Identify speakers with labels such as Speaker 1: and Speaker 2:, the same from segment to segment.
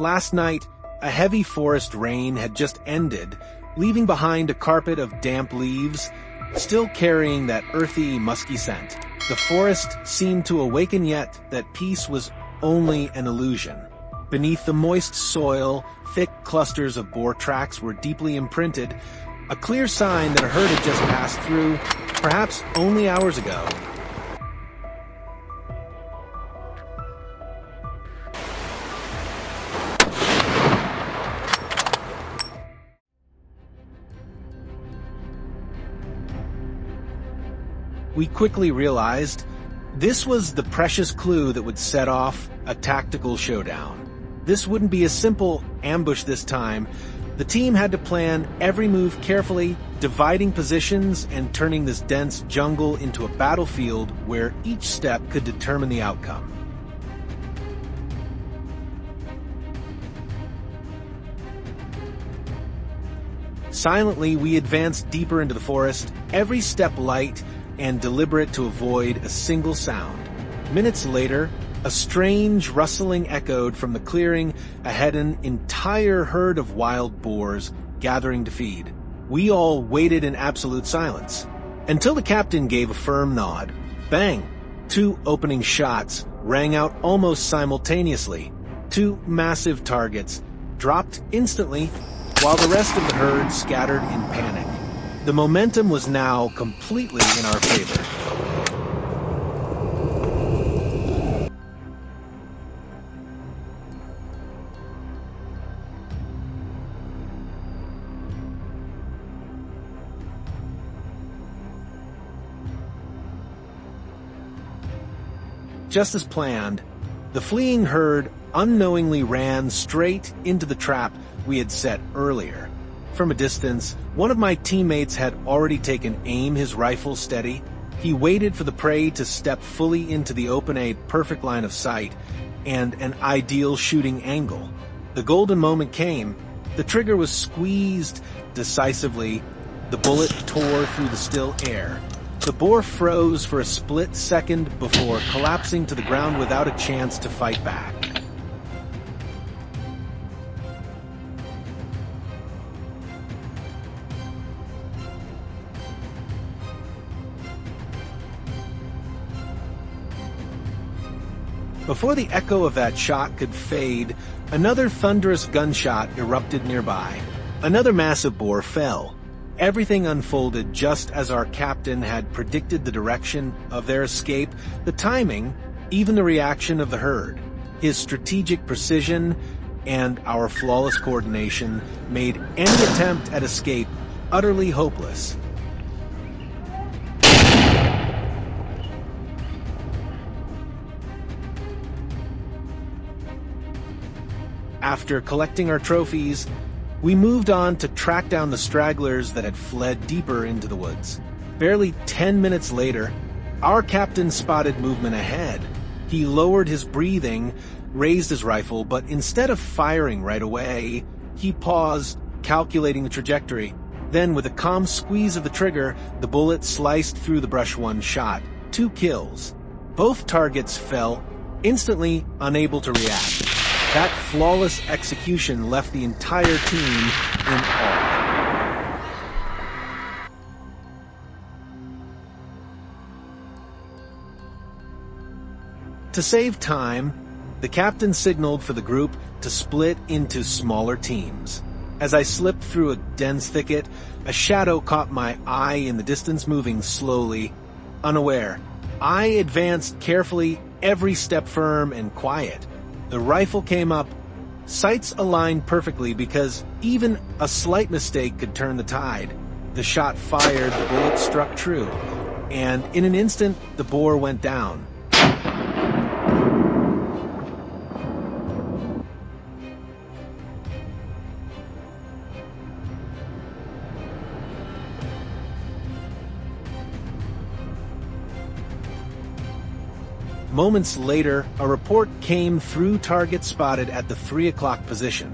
Speaker 1: last night, a heavy forest rain had just ended, leaving behind a carpet of damp leaves, still carrying that earthy, musky scent. The forest seemed to awaken yet that peace was only an illusion. Beneath the moist soil, thick clusters of boar tracks were deeply imprinted, a clear sign that a herd had just passed through, perhaps only hours ago. We quickly realized this was the precious clue that would set off a tactical showdown. This wouldn't be a simple ambush this time. The team had to plan every move carefully, dividing positions and turning this dense jungle into a battlefield where each step could determine the outcome. Silently, we advanced deeper into the forest, every step light and deliberate to avoid a single sound. Minutes later, a strange rustling echoed from the clearing ahead, an entire herd of wild boars gathering to feed. We all waited in absolute silence, until the captain gave a firm nod. Bang! 2 opening shots rang out almost simultaneously. 2 massive targets dropped instantly, while the rest of the herd scattered in panic. The momentum was now completely in our favor. Just as planned, the fleeing herd unknowingly ran straight into the trap we had set earlier. From a distance, one of my teammates had already taken aim, his rifle steady. He waited for the prey to step fully into the open, a perfect line of sight, and an ideal shooting angle. The golden moment came. The trigger was squeezed decisively. The bullet tore through the still air. The boar froze for a split second before collapsing to the ground without a chance to fight back. Before the echo of that shot could fade, another thunderous gunshot erupted nearby. Another massive boar fell. Everything unfolded just as our captain had predicted. The direction of their escape, the timing, even the reaction of the herd. His strategic precision and our flawless coordination made any attempt at escape utterly hopeless. After collecting our trophies, we moved on to track down the stragglers that had fled deeper into the woods. Barely 10 minutes later, our captain spotted movement ahead. He lowered his breathing, raised his rifle, but instead of firing right away, he paused, calculating the trajectory. Then, with a calm squeeze of the trigger, the bullet sliced through the brush. 1 shot, 2 kills. Both targets fell, instantly unable to react. That flawless execution left the entire team in awe. To save time, the captain signaled for the group to split into smaller teams. As I slipped through a dense thicket, a shadow caught my eye in the distance, moving slowly, unaware. I advanced carefully, every step firm and quiet. The rifle came up, sights aligned perfectly because even a slight mistake could turn the tide. The shot fired, the bullet struck true, and in an instant, the boar went down. Moments later, a report came through target spotted at the 3 o'clock position.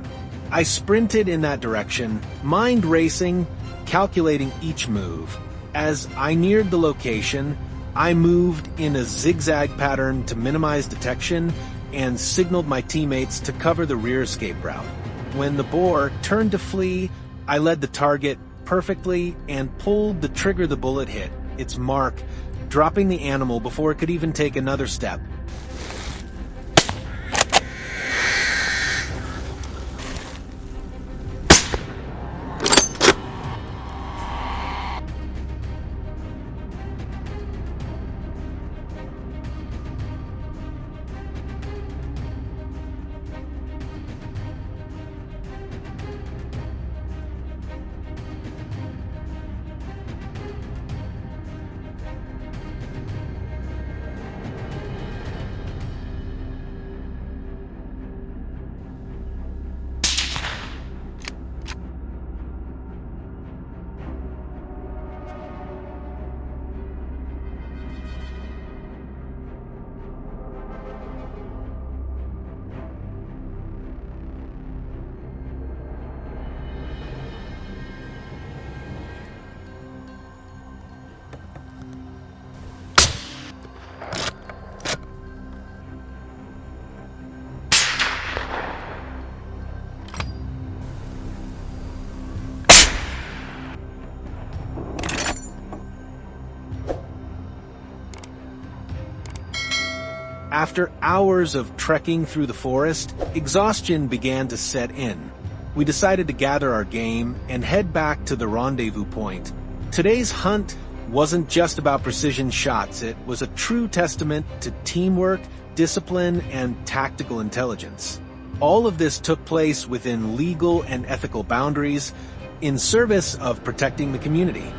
Speaker 1: I sprinted in that direction, mind racing, calculating each move. As I neared the location, I moved in a zigzag pattern to minimize detection and signaled my teammates to cover the rear escape route. When the boar turned to flee, I led the target perfectly and pulled the trigger the bullet hit, its mark, dropping the animal before it could even take another step. After hours of trekking through the forest, exhaustion began to set in. We decided to gather our game and head back to the rendezvous point. Today's hunt wasn't just about precision shots, it was a true testament to teamwork, discipline, and tactical intelligence. All of this took place within legal and ethical boundaries in service of protecting the community.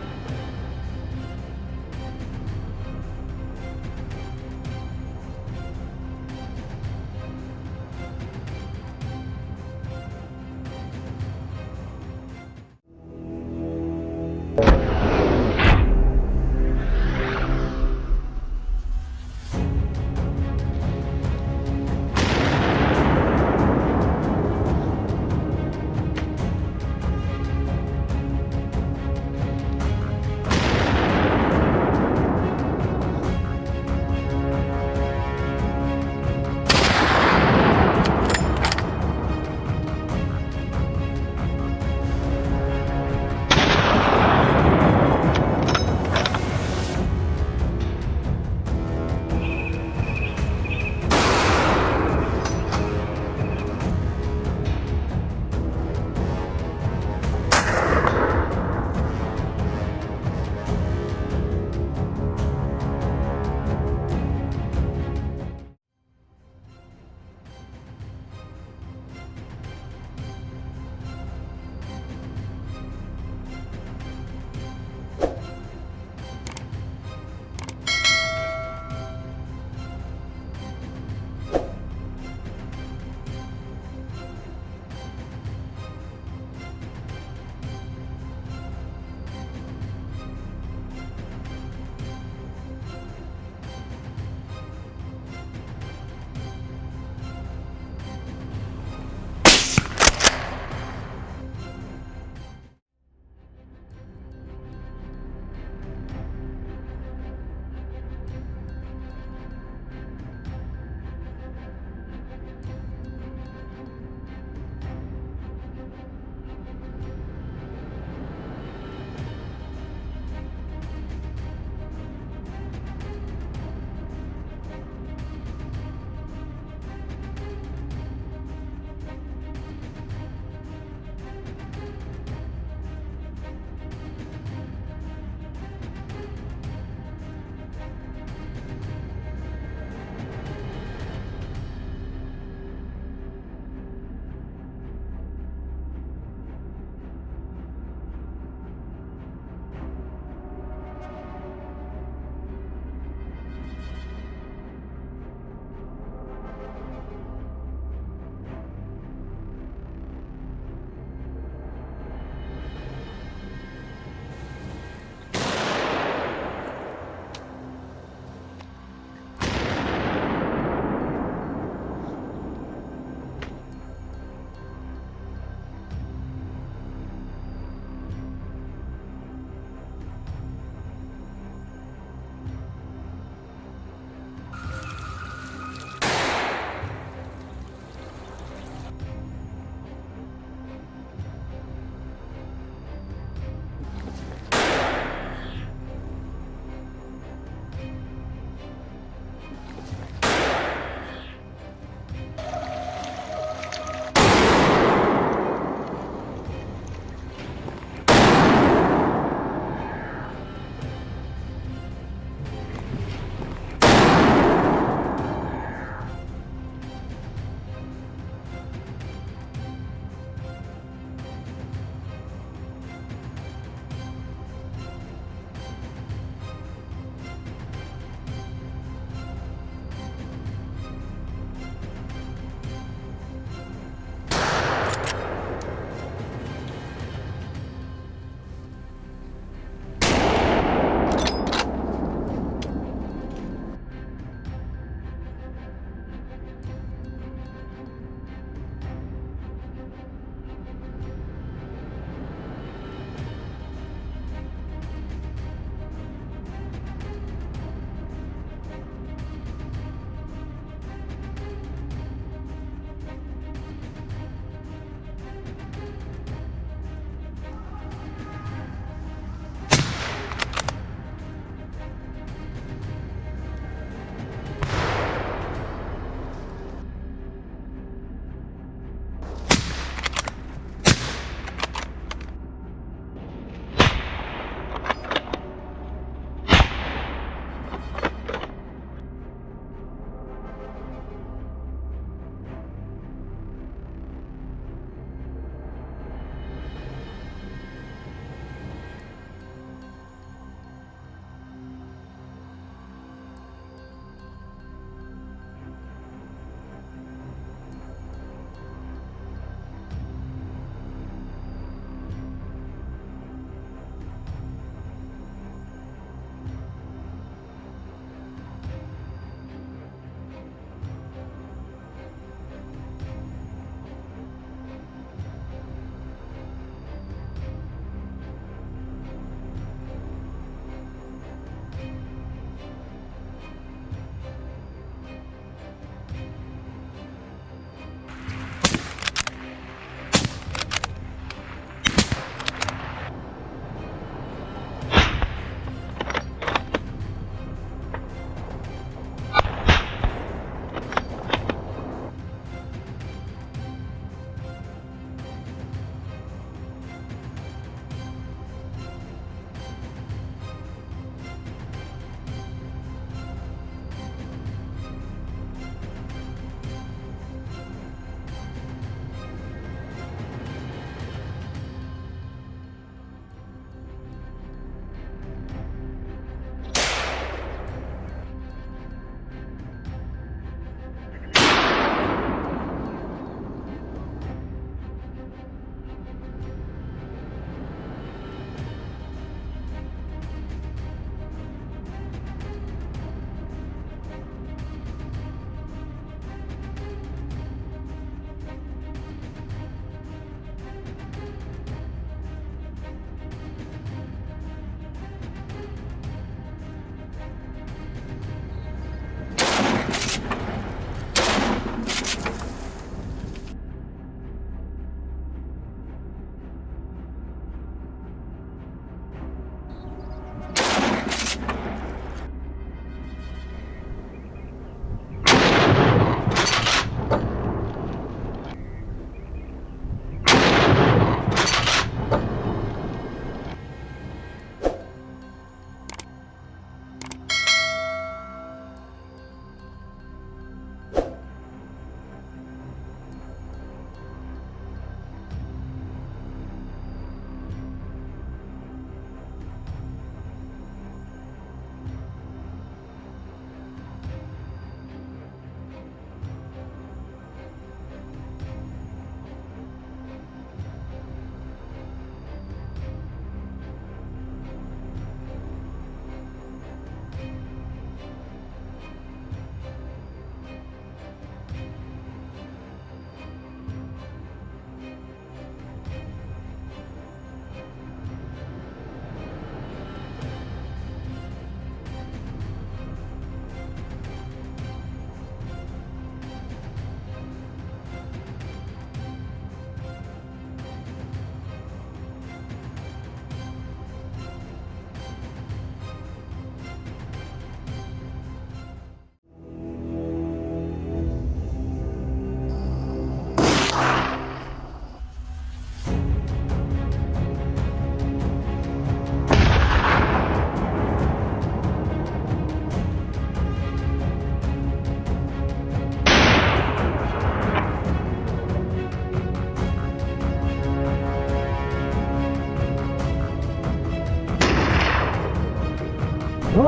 Speaker 1: The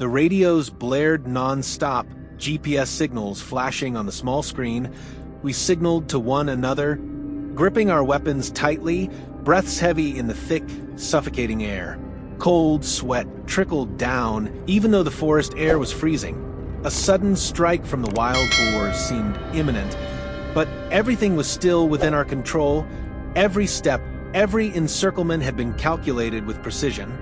Speaker 1: radios blared non-stop, GPS signals flashing on the small screen. We signaled to one another, gripping our weapons tightly, breaths heavy in the thick, suffocating air. Cold sweat trickled down, even though the forest air was freezing. A sudden strike from the wild boars seemed imminent, but everything was still within our control. Every step, every encirclement had been calculated with precision.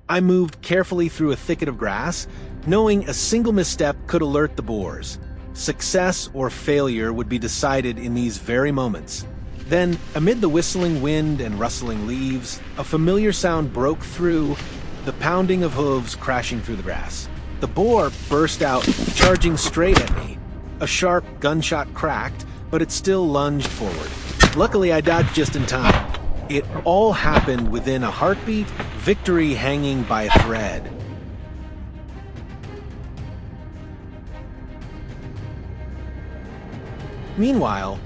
Speaker 1: I moved carefully through a thicket of grass, knowing a single misstep could alert the boars. Success or failure would be decided in these very moments. Then, amid the whistling wind and rustling leaves, a familiar sound broke through, the pounding of hooves crashing through the grass. The boar burst out, charging straight at me. A sharp gunshot cracked, but it still lunged forward. Luckily, I dodged just in time. It all happened within a heartbeat, victory hanging by a thread. Meanwhile,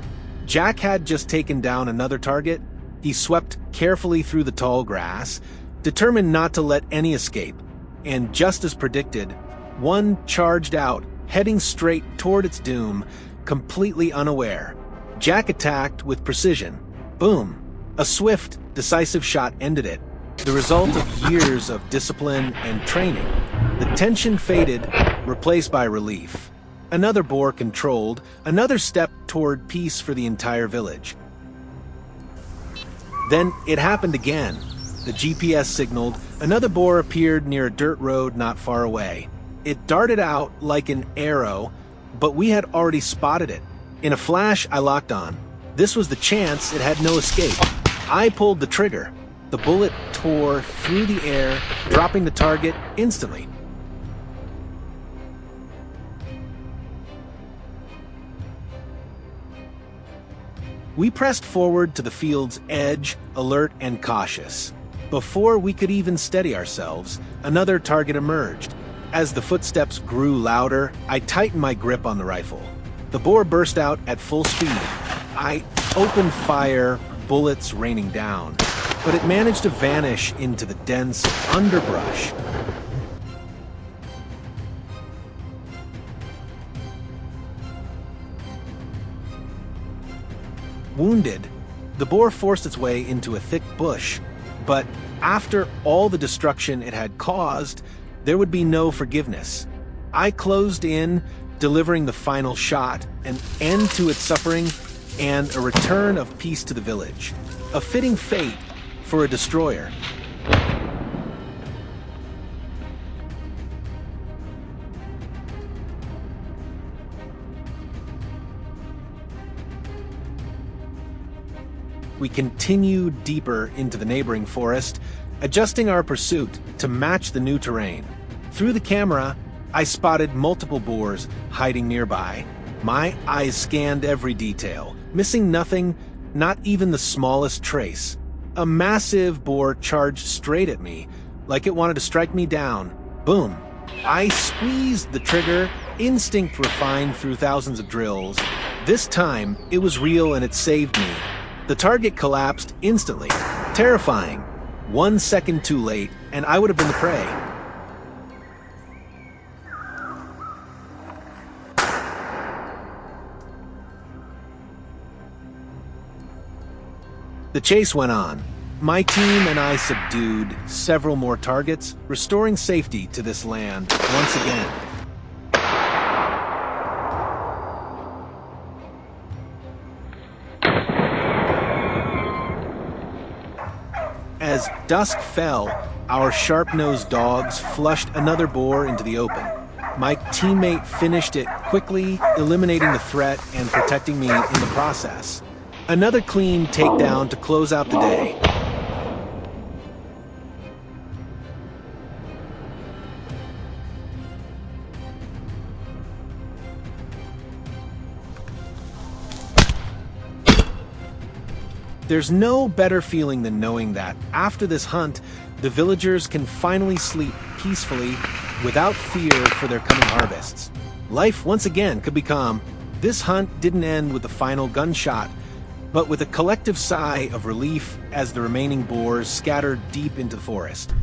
Speaker 1: Jack had just taken down another target. He swept carefully through the tall grass, determined not to let any escape. And just as predicted, one charged out, heading straight toward its doom, completely unaware. Jack attacked with precision. Boom! A swift, decisive shot ended it, the result of years of discipline and training. The tension faded, replaced by relief. Another boar controlled, another step toward peace for the entire village. Then it happened again. The GPS signaled, another boar appeared near a dirt road not far away. It darted out like an arrow, but we had already spotted it. In a flash, I locked on. This was the chance, it had no escape. I pulled the trigger. The bullet tore through the air, dropping the target instantly. We pressed forward to the field's edge, alert and cautious. Before we could even steady ourselves, another target emerged. As the footsteps grew louder, I tightened my grip on the rifle. The boar burst out at full speed. I opened fire, bullets raining down, but it managed to vanish into the dense underbrush. Wounded, the boar forced its way into a thick bush, but after all the destruction it had caused, there would be no forgiveness. I closed in, delivering the final shot, an end to its suffering, and a return of peace to the village. A fitting fate for a destroyer. We continued deeper into the neighboring forest, adjusting our pursuit to match the new terrain. Through the camera, I spotted multiple boars hiding nearby. My eyes scanned every detail, missing nothing, not even the smallest trace. A massive boar charged straight at me, like it wanted to strike me down. Boom! I squeezed the trigger, instinct refined through thousands of drills. This time, it was real and it saved me. The target collapsed instantly. Terrifying. 1 second too late, and I would have been the prey. The chase went on. My team and I subdued several more targets, restoring safety to this land once again. As dusk fell, our sharp-nosed dogs flushed another boar into the open. My teammate finished it quickly, eliminating the threat and protecting me in the process. Another clean takedown to close out the day. There's no better feeling than knowing that, after this hunt, the villagers can finally sleep peacefully without fear for their coming harvests. Life once again could be calm. This hunt didn't end with the final gunshot, but with a collective sigh of relief as the remaining boars scattered deep into the forest.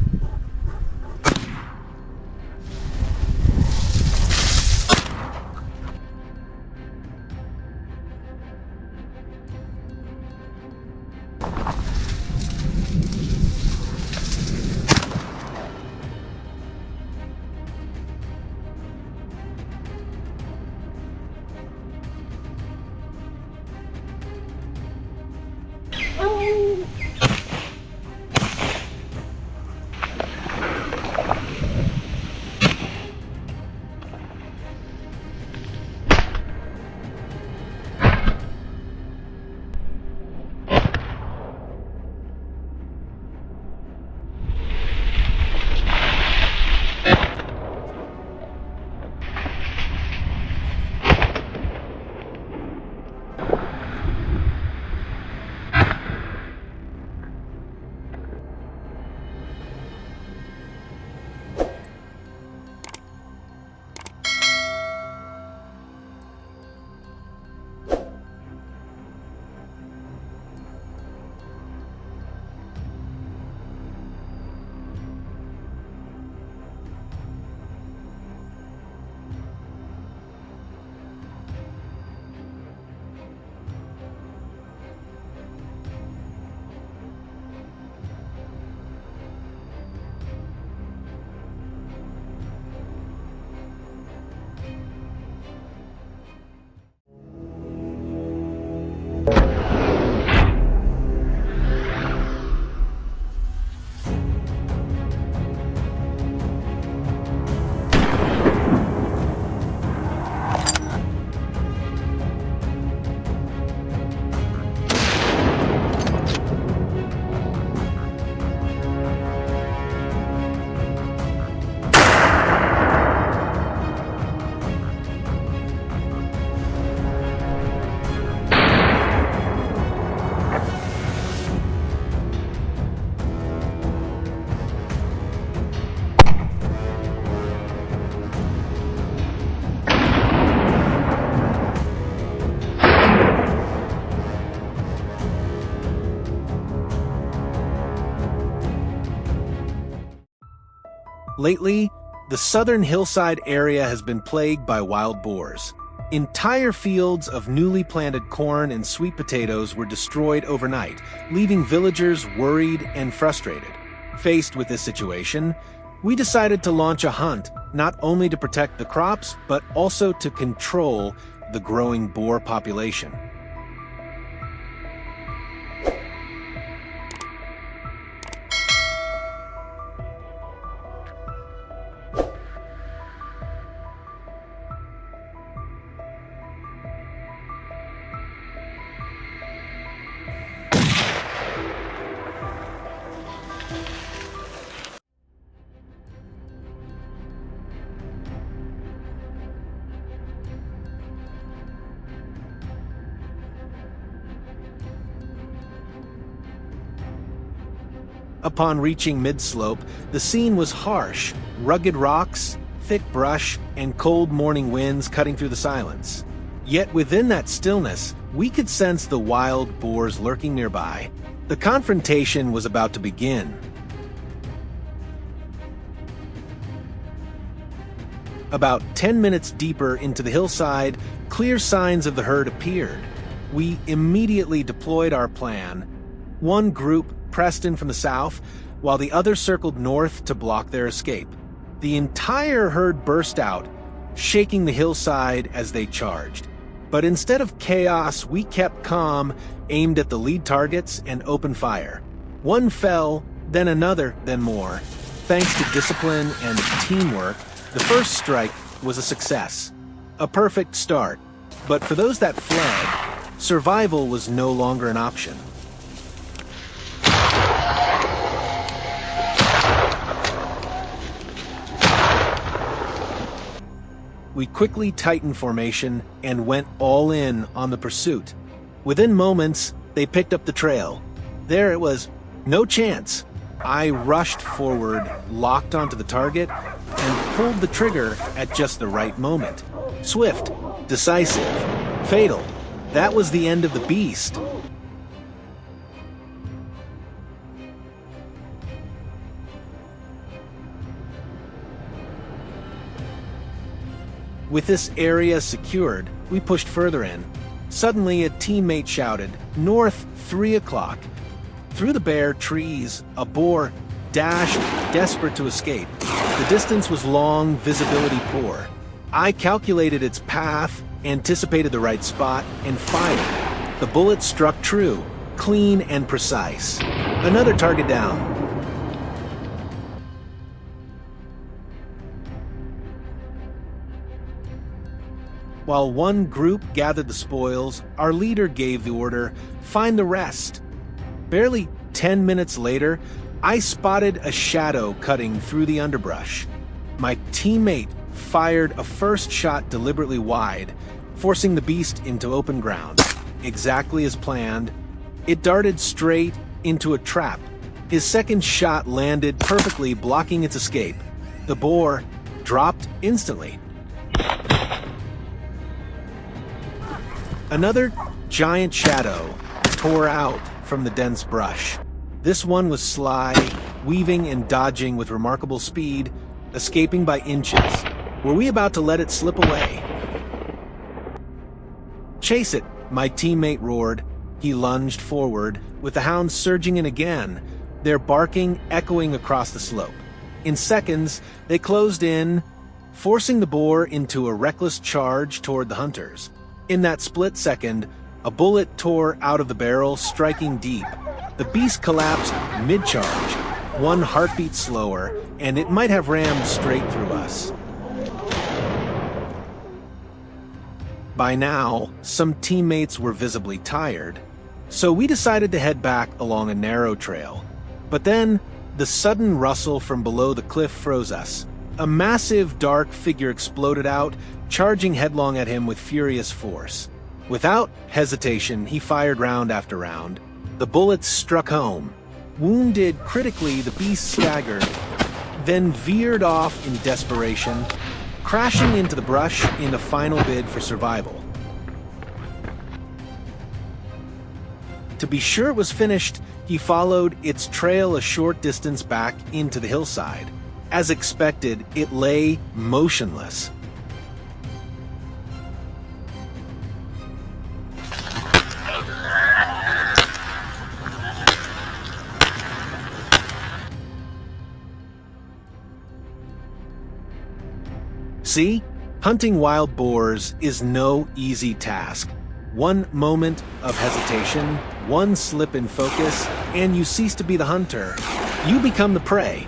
Speaker 1: Lately, the southern hillside area has been plagued by wild boars. Entire fields of newly planted corn and sweet potatoes were destroyed overnight, leaving villagers worried and frustrated. Faced with this situation, we decided to launch a hunt, not only to protect the crops, but also to control the growing boar population. Upon reaching mid-slope, the scene was harsh. Rugged rocks, thick brush, and cold morning winds cutting through the silence. Yet within that stillness, we could sense the wild boars lurking nearby. The confrontation was about to begin. About 10 minutes deeper into the hillside, clear signs of the herd appeared. We immediately deployed our plan. One group pressed in from the south, while the other circled north to block their escape. The entire herd burst out, shaking the hillside as they charged. But instead of chaos, we kept calm, aimed at the lead targets, and opened fire. One fell, then another, then more. Thanks to discipline and teamwork, the first strike was a success. A perfect start. But for those that fled, survival was no longer an option. We quickly tightened formation and went all in on the pursuit. Within moments, they picked up the trail. There it was, no chance. I rushed forward, locked onto the target, and pulled the trigger at just the right moment. Swift, decisive, fatal. That was the end of the beast. With this area secured, we pushed further in. Suddenly, a teammate shouted, "North, 3 o'clock." Through the bare trees, a boar dashed, desperate to escape. The distance was long, visibility poor. I calculated its path, anticipated the right spot, and fired. The bullet struck true, clean and precise. Another target down. While one group gathered the spoils, our leader gave the order, "Find the rest." Barely 10 minutes later, I spotted a shadow cutting through the underbrush. My teammate fired a first shot deliberately wide, forcing the beast into open ground. Exactly as planned, it darted straight into a trap. His second shot landed perfectly, blocking its escape. The boar dropped instantly. Another giant shadow tore out from the dense brush. This one was sly, weaving and dodging with remarkable speed, escaping by inches. Were we about to let it slip away? "Chase it," my teammate roared. He lunged forward, with the hounds surging in again, their barking echoing across the slope. In seconds, they closed in, forcing the boar into a reckless charge toward the hunters. In that split second, a bullet tore out of the barrel, striking deep. The beast collapsed mid-charge, one heartbeat slower, and it might have rammed straight through us. By now, some teammates were visibly tired, so we decided to head back along a narrow trail. But then, the sudden rustle from below the cliff froze us. A massive, dark figure exploded out, charging headlong at him with furious force. Without hesitation, he fired round after round. The bullets struck home. Wounded critically, the beast staggered, then veered off in desperation, crashing into the brush in a final bid for survival. To be sure it was finished, he followed its trail a short distance back into the hillside. As expected, it lay motionless. See, hunting wild boars is no easy task. One moment of hesitation, one slip in focus, and you cease to be the hunter. You become the prey.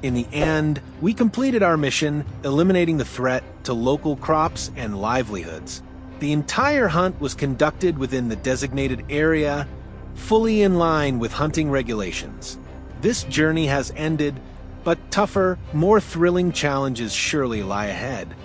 Speaker 1: In the end, we completed our mission, eliminating the threat to local crops and livelihoods. The entire hunt was conducted within the designated area, fully in line with hunting regulations. This journey has ended, but tougher, more thrilling challenges surely lie ahead.